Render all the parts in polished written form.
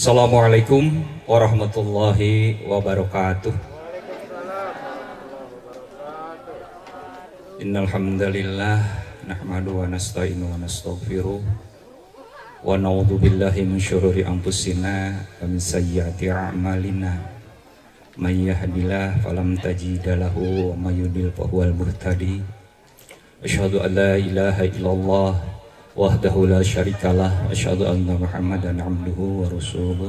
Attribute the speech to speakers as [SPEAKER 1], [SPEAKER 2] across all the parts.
[SPEAKER 1] Assalamualaikum warahmatullahi wabarakatuh. Innal hamdalillah nahmadu wa nasta'inu wa nastaghfiruh wa na'udzu billahi min syururi anfusina wa min sayyiati a'malina. May yahdihillahu falam tajida lahu wa may yudlil fahuwal muhtadi. Asyhadu an la ilaha illallah wahdahu la syarikalah wa asyhadu anna Muhammadan abduhu wa rasuluh.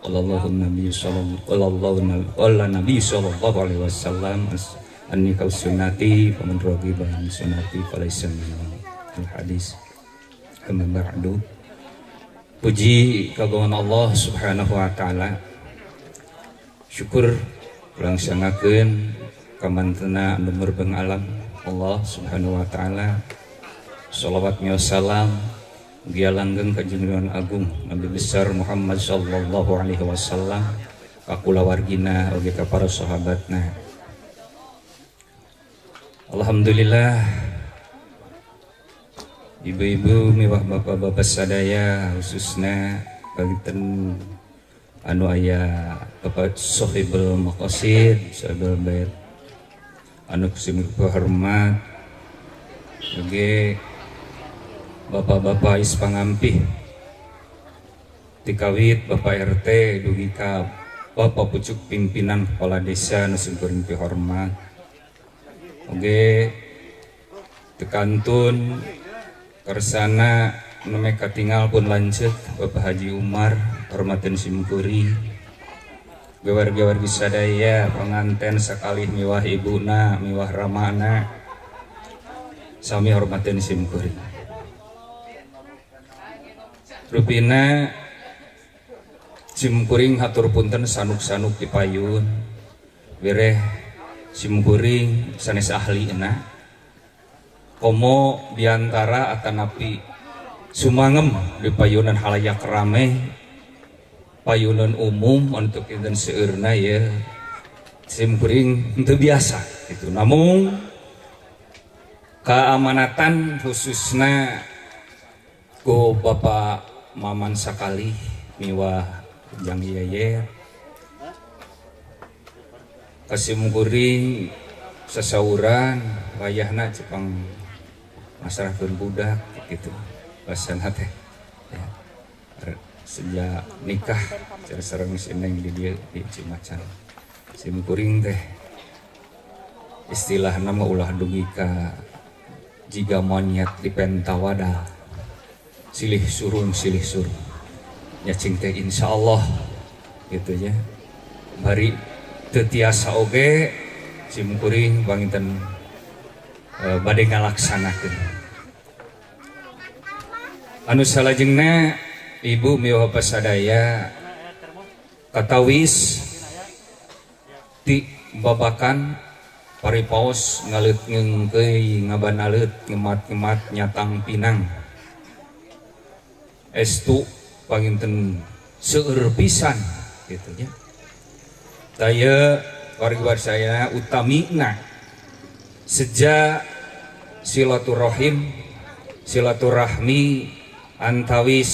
[SPEAKER 1] Wallahu nabi sallallahu alaihi wasallam anni kau sunnati faman raghiba an sunnati falaysa minni. Al-hadis. Amma ba'du. Puji kagungan Allah Subhanahu wa taala. Syukur urang sangakeun ka mantena anu merbeng alam Allah Subhanahu wa taala. Shalawat wa salam mugia langgeng ka junjungan agung Nabi besar Muhammad sallallahu alaihi wasallam, ka kulawargina oge ka para sahabatna. Alhamdulillah, ibu-ibu miwah bapak-bapak sadaya, khususna bagiten anu aya Bapak Sohibul Maqasid, Sohibul Bait, anu kusimur hormat, oge bapak-bapak ispangampih tikawit Bapak RT dugi ka Bapak pucuk pimpinan kepala desa nu seumpeureun hormat. Oge tekantun kersana nu meka tinggal pun lanceuk Bapak Haji Umar hormateun simkuring. Gawar-gawar sadaya panganten sakalih miwah ibuna miwah ramana sami hormateun simkuring. Rupina simkuring hatur punten sanuk-sanuk dipayun wireh simkuring sanes ahlina komo diantara atanapi sumangem di payunan halayak rame payunan umum untuk dinten seueurna ya simkuring teu biasa gitu, namun keamanatan khususna ku Bapak Maman sakali miwah jang yeye kasimkuring sasauran wayahna cepang masrahkeun budak gitu basana teh ya. Sejak nikah cara sareng si Neng di dieu di Cimacan simkuring teh istilahna mah ulah dugi ka jiga monyet di pentawada silih surung nyacing teh insyaallah gitu ya bari teu tiasa oge simkuring panginten bade ngalaksanakeun. Anu salajengna ibu miwah pasadaya katawis ti babakan paripaos ngaleut ngeungkeuy ngabanaleut ngemat-ngemat nyatang pinang estu panginten seueur pisan gitu ya. Taya warga saya utamina sejak silaturahmi antawis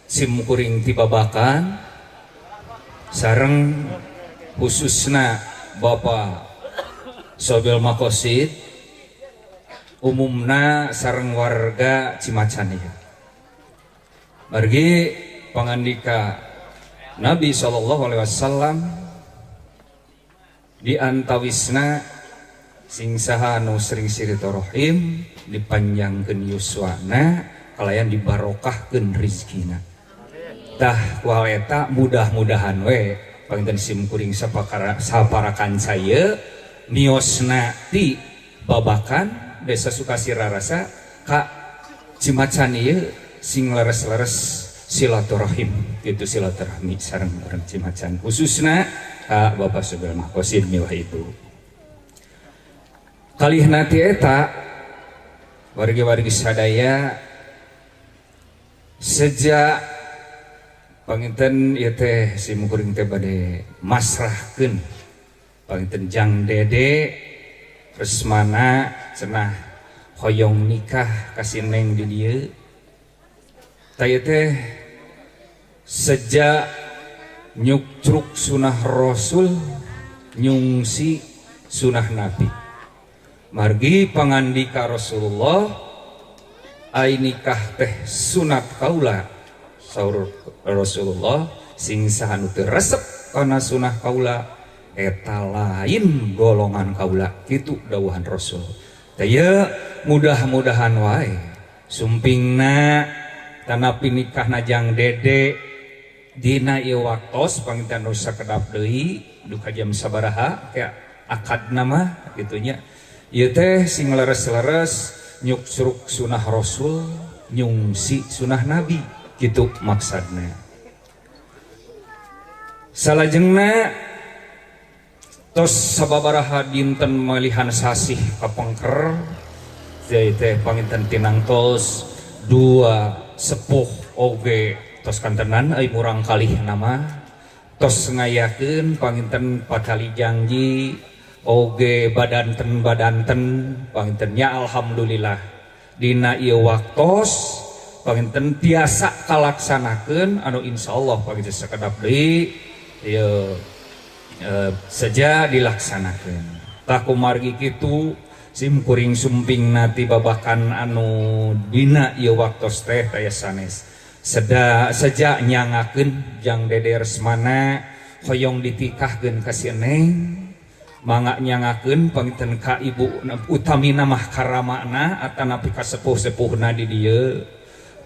[SPEAKER 1] simkuring tibabakan sareng khususna Bapak Sohibul Maqasid umumna sareng warga Cimacan ya. Margi pangandika Nabi sallallahu alaihi wasallam di antawisna sing saha anu sering silaturahim dipanjangkeun yuswana kalayan dibarokahkeun rezekina. Tah ku eta mudah-mudahan we panginten simkuring saparakan saya miosna ti babakan desa Sukasira rasa ka Cimacan ieu sing leres-leres silaturahim gitu silaturahmi sareng orang Cimacan khususna ka Bapak Sohibul Maqasid miwah ibu. Kalihna ti eta wargi-wargi sadaya sejak panginten ieu teh simkuring teh bade masrahkeun panginten Jang Dede resmana cenah hoyong nikah ka si Neng di dieu. Taya teh sejak nyukcruk sunah Rasul nyungsi sunah Nabi margi pangandika Rasulullah ai nikah teh sunat kaula saur Rasulullah sing saha nu teu resep kana sunah kaula eta lain golongan kaula kitu dawuhan Rasul. Taya mudah-mudahan wae sumpingna tanapi nikahna jang dede dina ieu waktos panginten nu sakedap deui duka jam sabaraha kayak akadna mah kitu nya. Ieu teh sing leres-leres nyuksruk sunah Rasul nyungsi sunah Nabi gitu maksudna. Salajengna tos sababaraha dinten malihan sasih kapengker jadi teh panginten tinangtos dua sepuh oge tos kantenan ai murang kalih nama tos ngayakeun panginten pakali janji oge badanten pangintennya alhamdulillah dina ieu waktos panginten tiasa kalaksanakeun anu insyaallah panginten sakedap deui ieu saja dilaksanakeun tah kumargi kitu sim kuring sumping nati babakan anu dina ieu waktos teh taya sanes sejak nyangakeun jang dede resmana hoyong ditikahkeun ka si Neng mangga nyangakeun panginten ka ibu utamina mah karamakna atanapi ka sepuh-sepuhna di dieu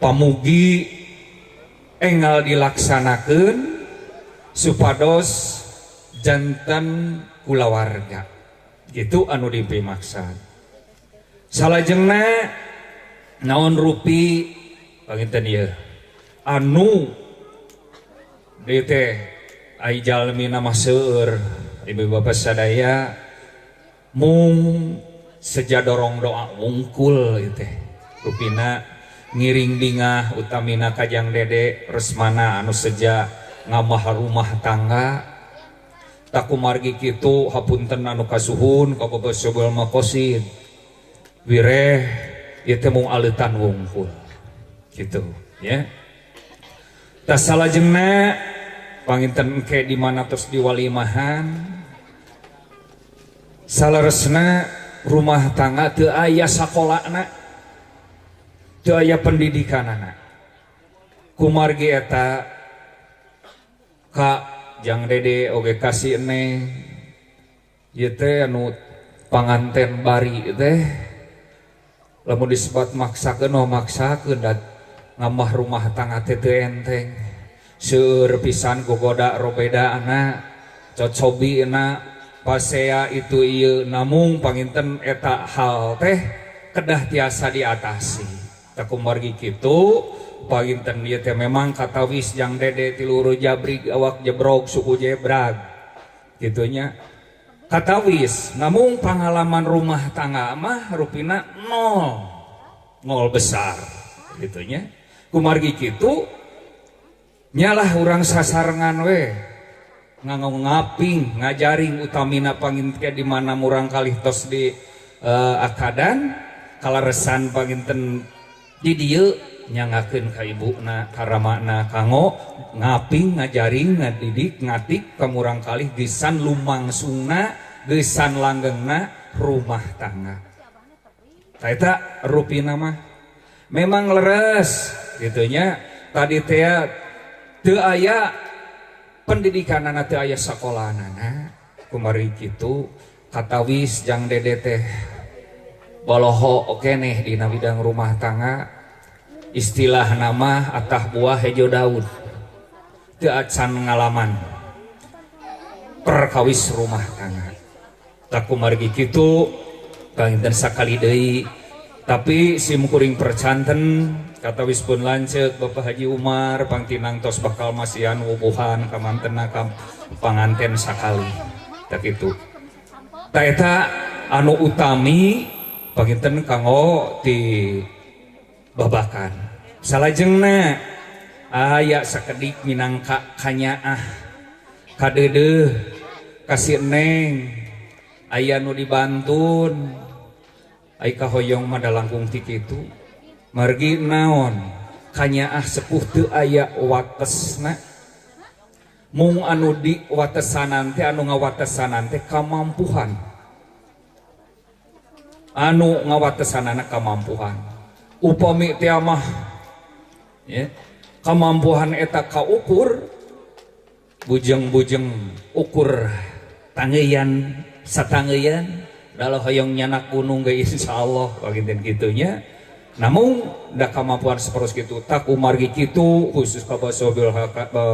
[SPEAKER 1] pamugi enggal dilaksanakeun supados jantan kulawarga gitu anu dipimaksad. Salajengna naon rupi panginten ieu anu deui teh ai jalmi mah seueur ibu bapak sadaya mung sejadorong doa wungkul teh rupina ngiring dingah utamina kajang dede resmana anu seja ngamah rumah tangga tak kumargi kitu hapunten anu kasuhun ka bapak sobel makosid wireh ieu teh mung aleutan wungkul kitu ya. Tah salajengna panginten engke di mana terus diwalimahan salaresna rumah tangga teu aya sakolana teu aya pendidikanana kumargi eta ka jang dede oge kasih Neng ieu teh anu panganten bari teh lamun disebut maksakeun dat ngamah rumah tangga teh teu enteng seueur pisan gogoda robeda anak cocobi na pasea itu ieu namung panginten eta hal teh kedah tiasa diatasi tak kumargi kitu panginten ieu teh memang katawis jang dede tiluru jabrig awak jebrog suku jebrag gitunya katawis namung pengalaman rumah tangga mah rupina nol besar gitunya kumargi kitu nyalah urang sasarengan we ngaping ngajaring utamina panginten di mana murang kalih tos di akadan kalaresan panginten di dieu nyangakeun ka ibuna karamakna kanggo ngaping ngajaring ngadidik ngatik ka murang kalih gesan lumangsungna gesan langgengna rumah tangga tah eta rupina mah memang leres gitunya tadi teh teu aya pendidikanana teu aya sakolanana kumari kitu katawis jang dede teh boloho keneh dina bidang rumah tangga istilah nama atah buah hejo daun teu acan ngalaman perkawis rumah tangga tak kumargi kitu panginten sakali deui tapi sim kuring percanten katawis pun lanceuk Bapak Haji Umar pangtinang tos bakal masihan wubuhan ka mantena ka panganten sakali tak kitu tah eta anu utami panginten kanggo ti babakan salajengna aya sakedik minangka kanyaah kadeudeuh kasih Neng aya nu dibantun ai kahoyong mah dalangkung ti kitu margi naon kanyaah sepuh teu aya watesna mung anu di watesanan teh anu ngawatesanan teh kamampuhan anu ngawatesanana kamampuhan upami teh mah ya kamampuhan eta kaukur bujeng-bujeng ukur tangeuyan satangeuyan dalam hoyong nyanak gunung ge insyaallah baginten gitunya namun da kemampuan seperus gitu tak umargi kitu khusus ka basobil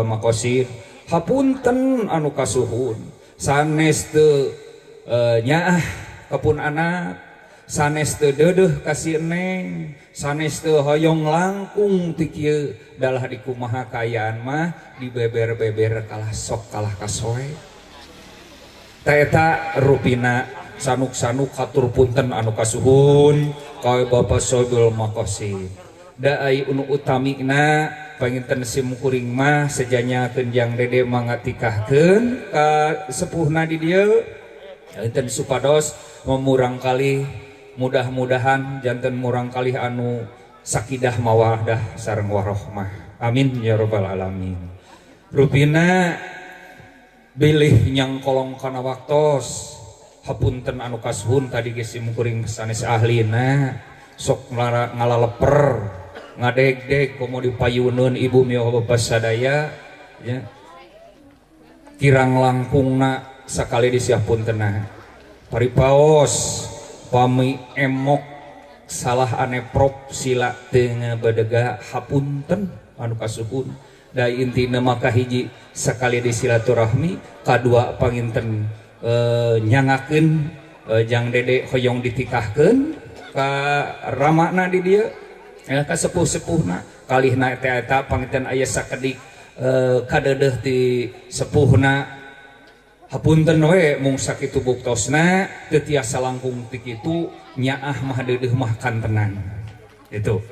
[SPEAKER 1] makosid hapunten anu kasuhun sanes teu nyaah kapun anak sanes teu deudeuh kasih neng sanes teu hoyong langkung ti kieu dalah di kumaha kayaan mah dibeber-beber kalah sok kalah kasoe ta eta rupina sanuk-sanuk katur punten anu kasuhun kawe Bapak Sobil Makosid da ai unu utamina panginten simkuring mah sejanya kenjang dede mangatikahkeun ka sepuhna di dieu enten supados memurang kali mudah-mudahan janten murang kali anu sakidah mawadah sareng warohmah amin ya rabbal alamin rupina bilih nyang kolong kana waktos hapunten anu kasuhun tadi ge simkuring sanes ahlina sok ngalaleper ngadeg-deg komo dipayuneun ibu mioh bapak sadaya ya kirang langkungna sakali disiapuntenna paripaos pami emok salah ane prop sila teu ngabadega hapunten anu kasuhun da intina maka hiji sakali disilaturahmi kadua panginten nyangakeun jang dede hoyong ditikahkeun ka ramana di dieu ka sepuh-sepuhna kalihna eta panginten aya sakedik kadeudeuh ti sepuhna hapunten we mung sakitu buktosna teu tiasa langkung ti kitu nyaah mah deudeuh mah kantenan itu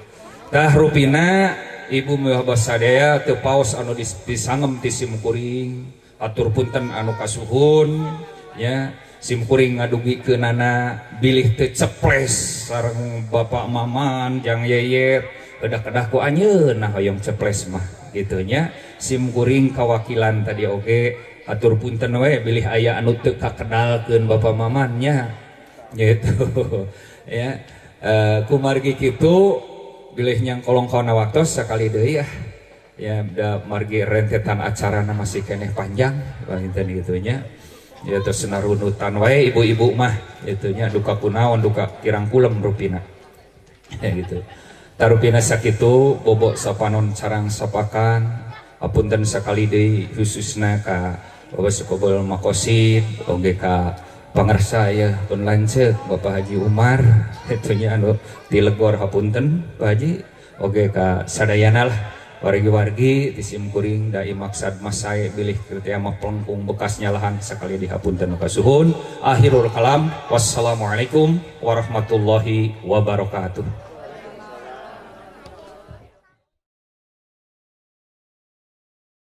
[SPEAKER 1] tah rupina ibu meuh basadaya teu paos anu disangem ti simkuring atur punten anu kasuhun ya simkuring ngadugikeunana bilih teu ceples sareng bapak maman jang yeyet kedah-kedah ku anjeun nah hoyong ceples mah kitu nya simkuring kawakilan tadi oge atur punten we bilih aya anu teu kakenalkeun bapak mamannya gitu ya kumargi kitu bilih nyang kolong kana waktos sakali deui ya da margi rentetan acarana masih keneh panjang panginten kitu nya ya terus narunutan wae ibu-ibu mah itunya duka kunaon duka kirang kulem rupina ya gitu tarupina sakitu bobok sapanon sarang sapakan apunten sakali deui khususna ka Bapak Sukobel Makosid oge ka pangarsa ya pun lanceuk Bapak Haji Umar itunya anu dilegor hapunten Pak Haji oge ka sadayana lah wargi-wargi disimkuring dai maksad masai bilih kerja mah pelengkung bekasnya lahan sekali dihapunten kasuhun akhirul kalam wassalamualaikum warahmatullahi wabarakatuh.